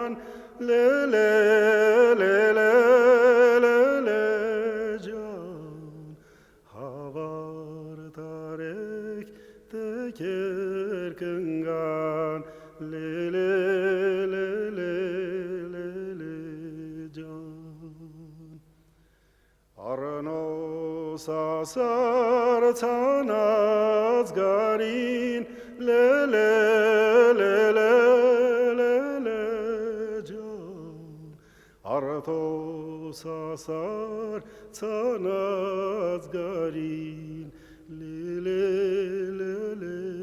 կնգան լելե լելե լելե ջան հավար տարեք տեկեր կնգան լելե լելե լելե ջան առնոս ասար ցանած գարին լելե լելե լելե ջան առթոս ասար ցանած գարին լելե լելե